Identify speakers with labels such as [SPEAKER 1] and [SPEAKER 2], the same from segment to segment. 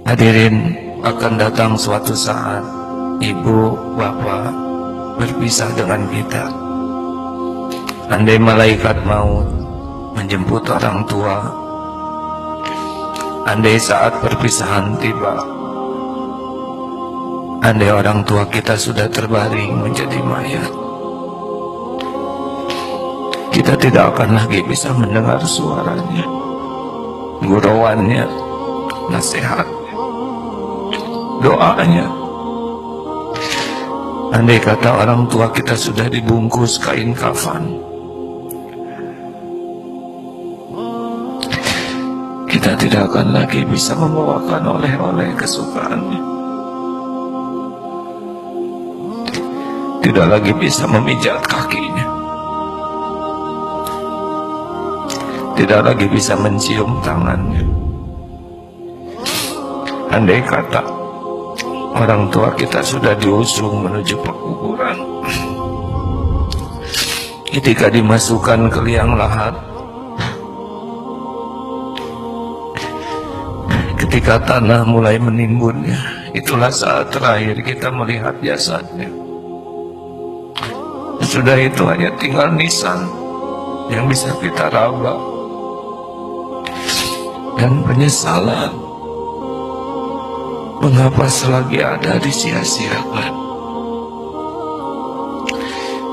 [SPEAKER 1] Hadirin, akan datang suatu saat ibu, bapak berpisah dengan kita. Andai malaikat maut menjemput orang tua, andai saat perpisahan tiba, andai orang tua kita sudah terbaring menjadi mayat, kita tidak akan lagi bisa mendengar suaranya, gurauannya, nasihatnya, doanya. Andai kata orang tua kita sudah dibungkus kain kafan, kita tidak akan lagi bisa membawakan oleh-oleh kesukaannya, tidak lagi bisa memijat kakinya, tidak lagi bisa mencium tangannya. Andai kata orang tua kita sudah diusung menuju pekuburan, ketika dimasukkan ke liang lahat, ketika tanah mulai menimbunnya, itulah saat terakhir kita melihat jasadnya. Sudah itu hanya tinggal nisan yang bisa kita raba dan penyesalan. Mengapa selagi ada disia-siakan?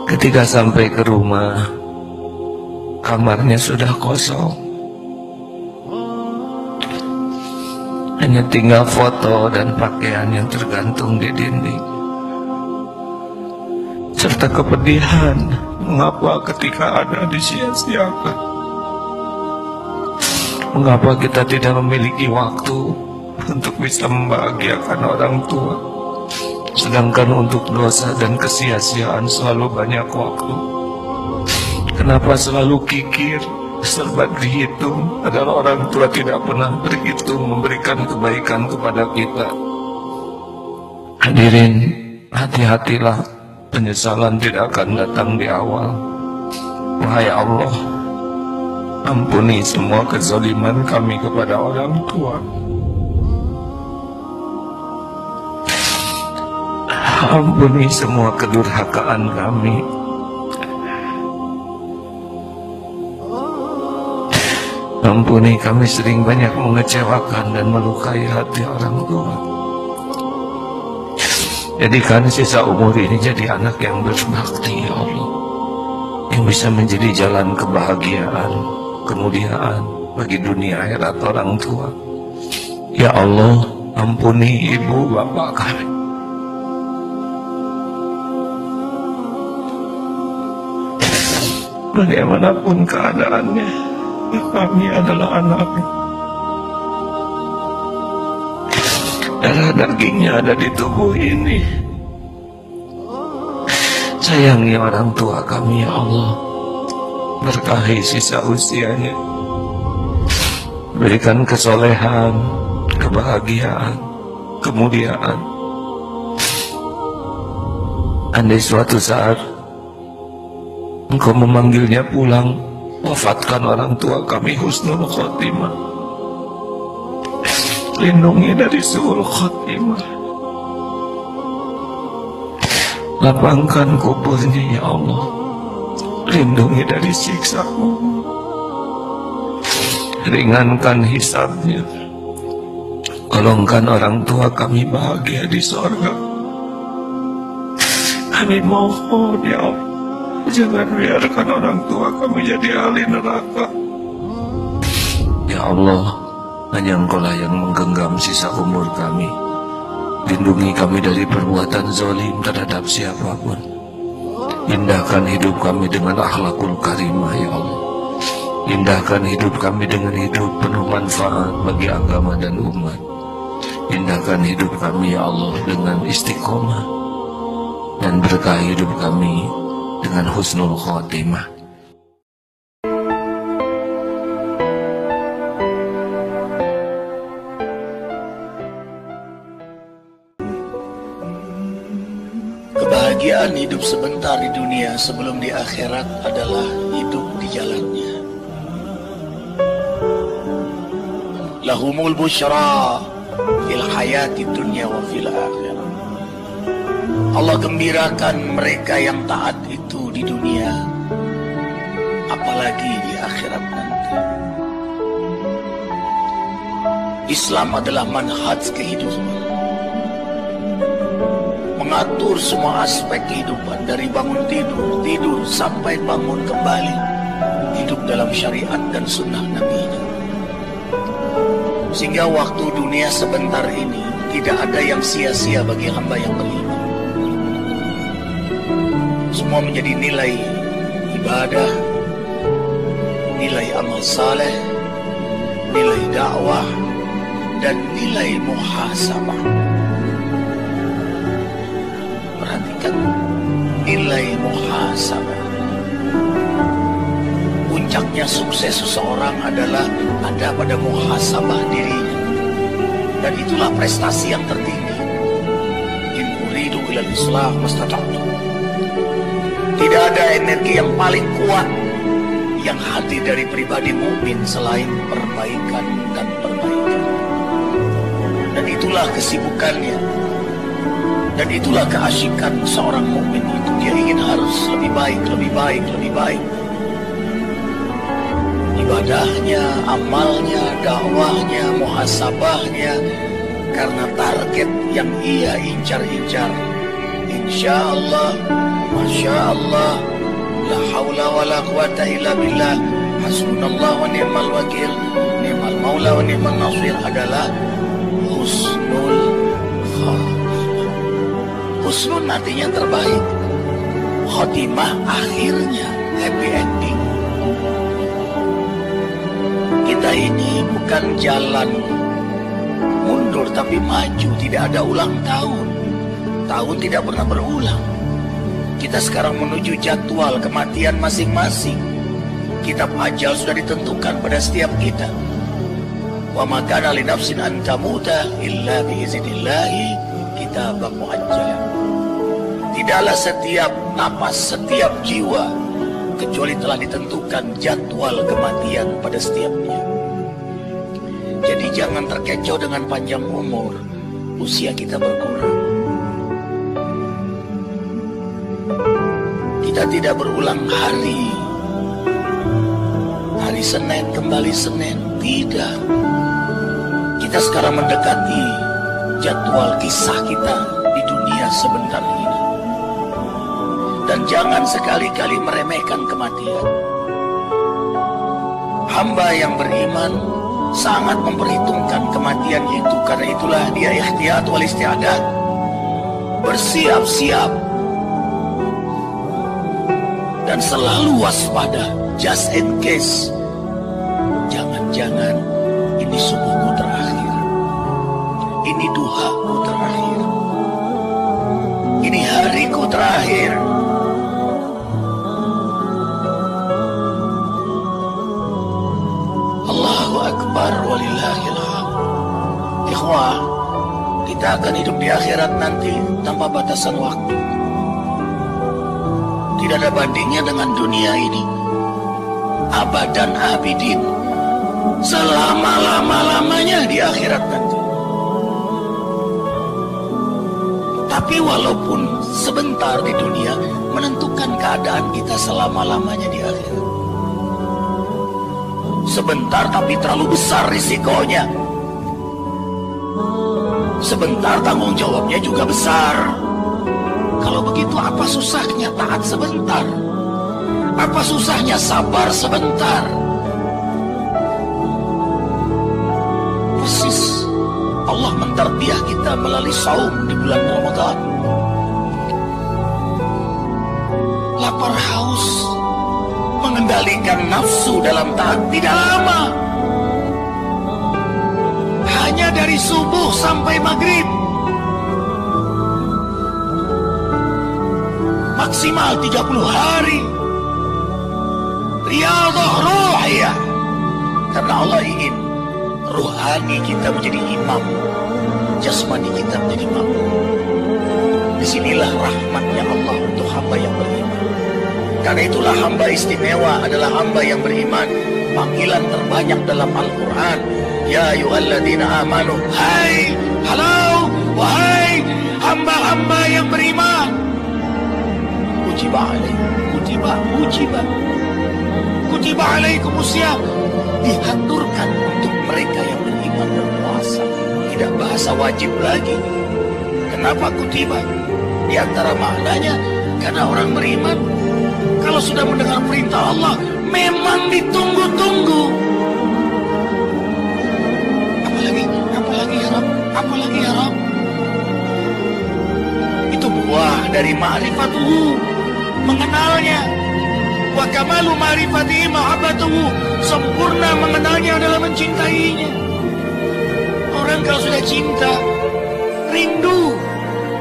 [SPEAKER 1] Ketika sampai ke rumah, kamarnya sudah kosong, hanya tinggal foto dan pakaian yang tergantung di dinding, serta kepedihan. Mengapa ketika ada disia-siakan? Mengapa kita tidak memiliki waktu untuk bisa membahagiakan orang tua, sedangkan untuk dosa dan kesia-siaan selalu banyak waktu? Kenapa selalu kikir, serba dihitung, padahal orang tua tidak pernah berhitung memberikan kebaikan kepada kita? Hadirin, hati-hatilah, penyesalan tidak akan datang di awal. Wahai Allah, ampuni semua kezaliman kami kepada orang tua. Ampuni semua kedurhakaan kami. Ampuni kami sering banyak mengecewakan dan melukai hati orang tua. Jadikan sisa umur ini jadi anak yang berbakti, ya Allah, yang bisa menjadi jalan kebahagiaan, kemuliaan bagi dunia akhirat orang tua. Ya Allah, ampuni ibu bapak kami. Bagaimanapun keadaannya, kami adalah anaknya. Darah dagingnya ada di tubuh ini. Sayangi orang tua kami, ya Allah. Berkahi sisa usianya. Berikan kesolehan, kebahagiaan, kemuliaan. Andai suatu saat Engkau memanggilnya pulang, wafatkan orang tua kami husnul khotimah. Lindungi dari su'ul khotimah. Lapangkan kuburnya, ya Allah. Lindungi dari siksa-Mu. Ringankan hisabnya. Golongkan orang tua kami bahagia di sorga. Kami mohon, ya Allah, jangan biarkan orang tua kami jadi ahli neraka. Ya Allah, hanya Engkau lah yang menggenggam sisa umur kami. Lindungi kami dari perbuatan zalim terhadap siapapun. Indahkan hidup kami dengan akhlakul karimah, ya Allah. Indahkan hidup kami dengan hidup penuh manfaat bagi agama dan umat. Indahkan hidup kami, ya Allah, dengan istiqomah, dan berkahi hidup kami dengan husnul khotimah.
[SPEAKER 2] Kebahagiaan hidup sebentar di dunia sebelum di akhirat adalah hidup di jalannya. Lahumul busyra fil hayati dunya wa fil akhirah. Allah gembirakan mereka yang taat itu di dunia, apalagi di akhirat nanti. Islam adalah manhaj kehidupan, mengatur semua aspek kehidupan dari bangun tidur, tidur sampai bangun kembali, hidup dalam syariat dan sunnah Nabi. Sehingga waktu dunia sebentar ini tidak ada yang sia-sia bagi hamba yang beriman. Semua menjadi nilai ibadah, nilai amal saleh, nilai dakwah, dan nilai muhasabah. Perhatikan nilai muhasabah. Puncaknya sukses seseorang adalah ada pada muhasabah dirinya, dan itulah prestasi yang tertinggi. In uridu ilal islah mastata'tu. Tidak ada energi yang paling kuat yang hadir dari pribadi mukmin selain perbaikan dan perbaikan. Dan itulah kesibukannya, dan itulah keasyikan seorang mukmin itu. Dia ingin harus lebih baik, lebih baik, lebih baik. Ibadahnya, amalnya, dakwahnya, muhasabahnya, karena target yang ia incar-incar. Insya Allah, Masya Allah, la hawla wa la quwata illa billah, hasbunallah wa ni'mal wakil, ni'mal maula wa ni'mal nasir, adalah husnul khatimah. Husnul artinya terbaik, khotimah akhirnya happy ending. Kita ini bukan jalan mundur tapi maju, tidak ada ulang tahun. Tahun tidak pernah berulang. Kita sekarang menuju jadwal kematian masing-masing. Kitab ajal sudah ditentukan pada setiap kita. Wa ma kana li nafsin an tamuta illa bi iznillahi kitaban muajjalan. Tidaklah setiap napas, setiap jiwa kecuali telah ditentukan jadwal kematian pada setiapnya. Jadi jangan terkecoh dengan panjang umur, usia kita berkurang. Kita tidak berulang hari Senin kembali Senin, tidak. Kita sekarang mendekati jadwal kisah kita di dunia sebentar ini. Dan jangan sekali-kali meremehkan kematian. Hamba yang beriman sangat memperhitungkan kematian itu, karena itulah dia ikhtiyat wal isti'adat, bersiap-siap dan selalu waspada, just in case. Jangan-jangan ini subuhku terakhir, ini duhaku terakhir, ini hariku terakhir. Allahu Akbar walillahil hamd. Ikhwah, kita akan hidup di akhirat nanti tanpa batasan waktu. Tidak ada bandingnya dengan dunia ini. Abadan abidin, selama-lama-lamanya di akhirat nanti. Tapi walaupun sebentar di dunia, menentukan keadaan kita selama-lamanya di akhirat. Sebentar tapi terlalu besar risikonya. Sebentar tanggung jawabnya juga besar. Kalau begitu apa susahnya taat sebentar? Apa susahnya sabar sebentar? Persis Allah mentarbiah kita melalui saum di bulan Ramadan. Lapar haus, mengendalikan nafsu dalam taat tidak lama. Hanya dari subuh sampai maghrib. Maksimal 30 hari. Riyadhah ruhiyah. Karena Allah ingin ruhani kita menjadi imam, jasmani kita menjadi makmum. Disinilah rahmatnya Allah untuk hamba yang beriman. Karena itulah hamba istimewa adalah hamba yang beriman. Panggilan terbanyak dalam Al-Quran, Ya ayyuhalladzina amanu, hai, halo, wahai hamba-hamba yang beriman. Kutiba alaikumusiyam, diaturkan untuk mereka yang beriman berpuasa. Tidak bahasa wajib lagi. Kenapa kutiba? Di antara maknanya, karena orang beriman kalau sudah mendengar perintah Allah memang ditunggu-tunggu. Apalagi ya Rabb? Itu buah dari ma'rifatuhu, mengenalnya. Wa kamalu ma'rifatihi mahabbatuhu, sempurna mengenalnya adalah mencintainya. Orang kalau sudah cinta, rindu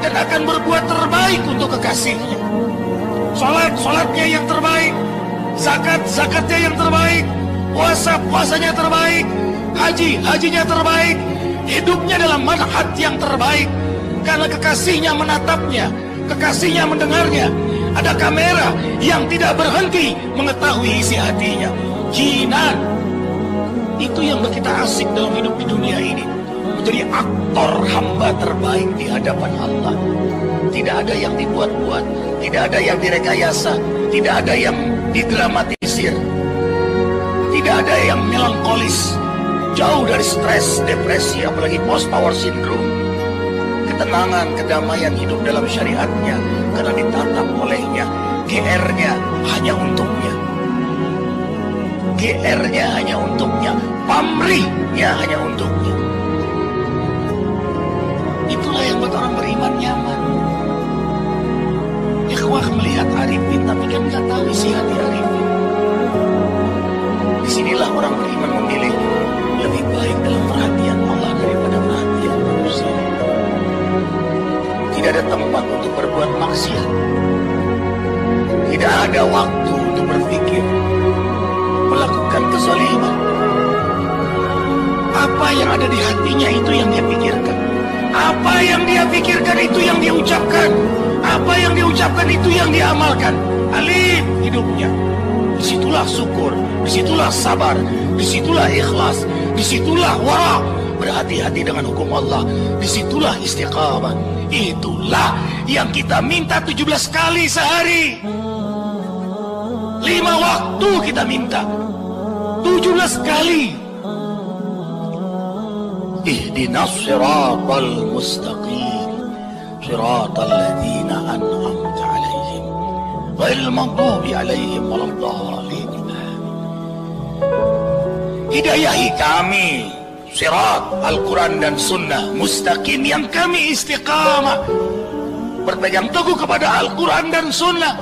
[SPEAKER 2] dan akan berbuat terbaik untuk kekasihnya. Sholatnya yang terbaik, zakatnya yang terbaik, puasanya terbaik, hajinya terbaik, hidupnya dalam manhaj yang terbaik. Karena kekasihnya menatapnya, kekasihnya mendengarnya. Ada kamera yang tidak berhenti mengetahui isi hatinya. Jinan. Itu yang kita asik dalam hidup di dunia ini. Menjadi aktor hamba terbaik di hadapan Allah. Tidak ada yang dibuat-buat, tidak ada yang direkayasa, tidak ada yang didramatisir, tidak ada yang melankolis. Jauh dari stres, depresi, apalagi post-power syndrome. Ketenangan, kedamaian hidup dalam syariatnya, karena ditatap olehnya. GR-nya hanya untuknya. GR-nya hanya untuknya. Pamrihnya hanya untuknya. Itulah yang buat orang beriman nyaman. Ikhwah melihat Arifin, tapi kan nggak tahu isi hati Arifin. Disinilah orang beriman memilih lebih baik dalam perhatian Allah daripada perhatian manusia. Tidak ada tempat untuk berbuat maksiat. Tidak ada waktu untuk berpikir melakukan kezaliman. Apa yang ada di hatinya itu yang dia pikirkan. Apa yang dia pikirkan itu yang dia ucapkan. Apa yang dia ucapkan itu yang dia amalkan. Alif hidupnya. Disitulah syukur, disitulah sabar, disitulah ikhlas, disitulah wara, berhati-hati dengan hukum Allah, disitulah istiqamah. Itulah yang kita minta 17 kali sehari. 5 waktu kita minta 17 kali. Ihdinas siratal mustaqim, siratal ladzina an'amta 'alaihim ghairil maghdubi 'alaihim waladdallin. Hidayahi kami sirat Al-Quran dan Sunnah mustaqim, yang kami istiqamah berpegang teguh kepada Al-Quran dan Sunnah,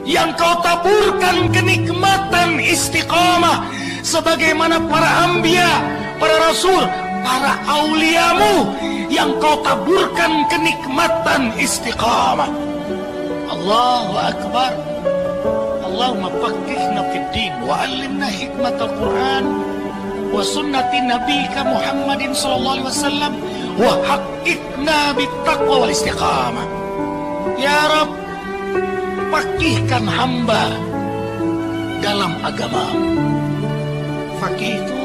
[SPEAKER 2] yang kau taburkan kenikmatan istiqamah sebagaimana para anbiya, para rasul, para auliamu, yang kau taburkan kenikmatan istiqamah. Allahu Akbar. Allahumma faqihna fid din wa 'allimna hikmatal Qur'an wa sunnati nabiyika Muhammadin sallallahu alaihi wasallam wa haqqikna bittaqwa wal istiqamah. Ya Rabb, faqihkan hamba dalam agama. Faqih itu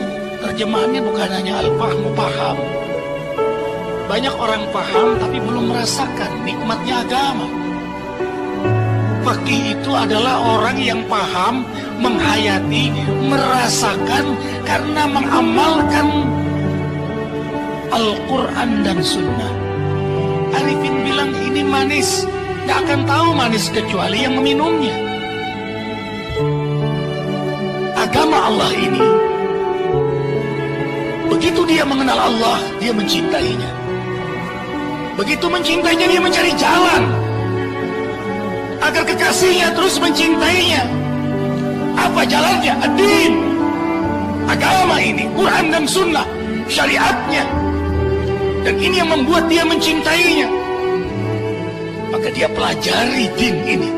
[SPEAKER 2] terjemahannya bukan hanya al-fahmu, paham. Banyak orang paham tapi belum merasakan nikmatnya agama. Faqih itu adalah orang yang paham, menghayati, merasakan karena mengamalkan Al-Quran dan Sunnah. Arifin bilang ini manis, gak akan tahu manis kecuali yang meminumnya. Agama Allah ini, begitu dia mengenal Allah, dia mencintainya. Begitu mencintainya, dia mencari jalan agar kekasihnya terus mencintainya. Apa jalannya? Ad-din, agama ini, Quran dan Sunnah, syariatnya. Dan ini yang membuat dia mencintainya. Maka dia pelajari din ini.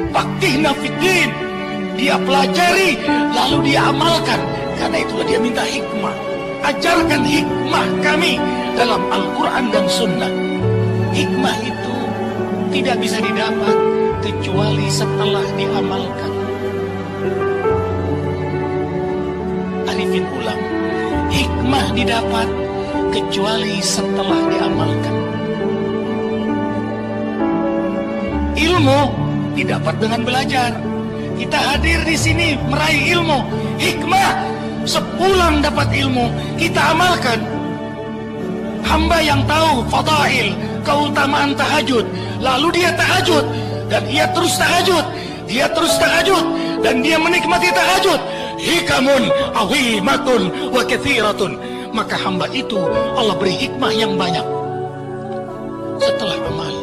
[SPEAKER 2] Faqihna fid din. Dia pelajari, lalu dia amalkan. Karena itulah dia minta hikmah. Ajarkan hikmah kami dalam Al-Quran dan Sunnah. Hikmah itu tidak bisa didapat kecuali setelah diamalkan. Arifin Arifin ulang, hikmah didapat kecuali setelah diamalkan. Ilmu didapat dengan belajar. Kita hadir di sini meraih ilmu, hikmah. Sepulang dapat ilmu, kita amalkan. Hamba yang tahu fadail, keutamaan tahajud, lalu dia tahajud, dan ia terus tahajud, dan dia menikmati tahajud. Hikamun awimatun wa kathiratun. Maka hamba itu Allah beri hikmah yang banyak setelah amal.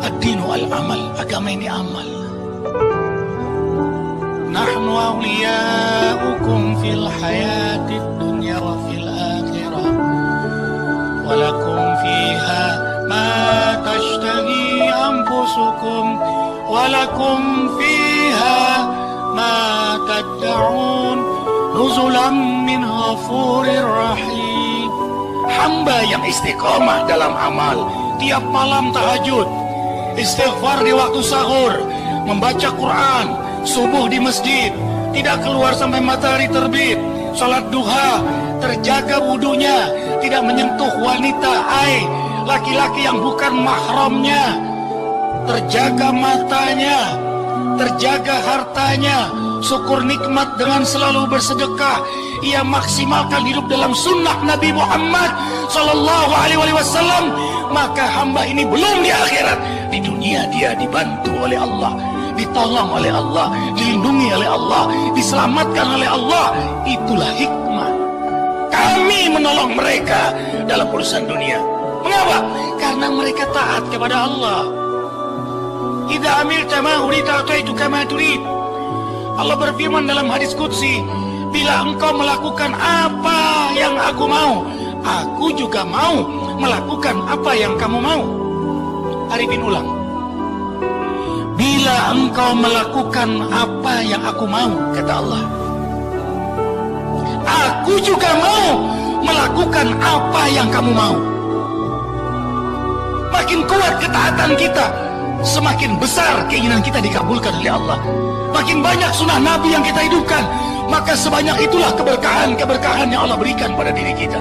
[SPEAKER 2] Ad-dinu al-amal, agama ini amal. Nahnu awliya'ukum fil hayatid dunya wa fil akhirah. Walakum fiha ma tashtahi anfusukum. Walakum fiha ma tad'un. Nuzulam min ghafurir rahim. Hamba yang istiqomah dalam amal, tiap malam tahajud, istighfar di waktu sahur, membaca Quran, subuh di masjid, tidak keluar sampai matahari terbit, salat duha, terjaga wudunya, tidak menyentuh wanita, laki-laki yang bukan mahramnya, terjaga matanya, terjaga hartanya, syukur nikmat dengan selalu bersedekah. Ia maksimalkan hidup dalam sunnah Nabi Muhammad Sallallahu Alaihi Wasallam. Maka hamba ini belum di akhirat, di dunia dia dibantu oleh Allah, ditolong oleh Allah, dilindungi oleh Allah, diselamatkan oleh Allah. Itulah hikmah. Kami menolong mereka dalam urusan dunia. Mengapa? Karena mereka taat kepada Allah. Idza amilta ma urita ataitu kama turid. Allah berfirman dalam hadis qudsi, bila engkau melakukan apa yang aku mau, aku juga mau melakukan apa yang kamu mau. Arifin ulang. Bila engkau melakukan apa yang aku mau, kata Allah, aku juga mau melakukan apa yang kamu mau. Makin kuat ketaatan kita, semakin besar keinginan kita dikabulkan oleh Allah. Makin banyak sunnah Nabi yang kita hidupkan, maka sebanyak itulah keberkahan yang Allah berikan pada diri kita.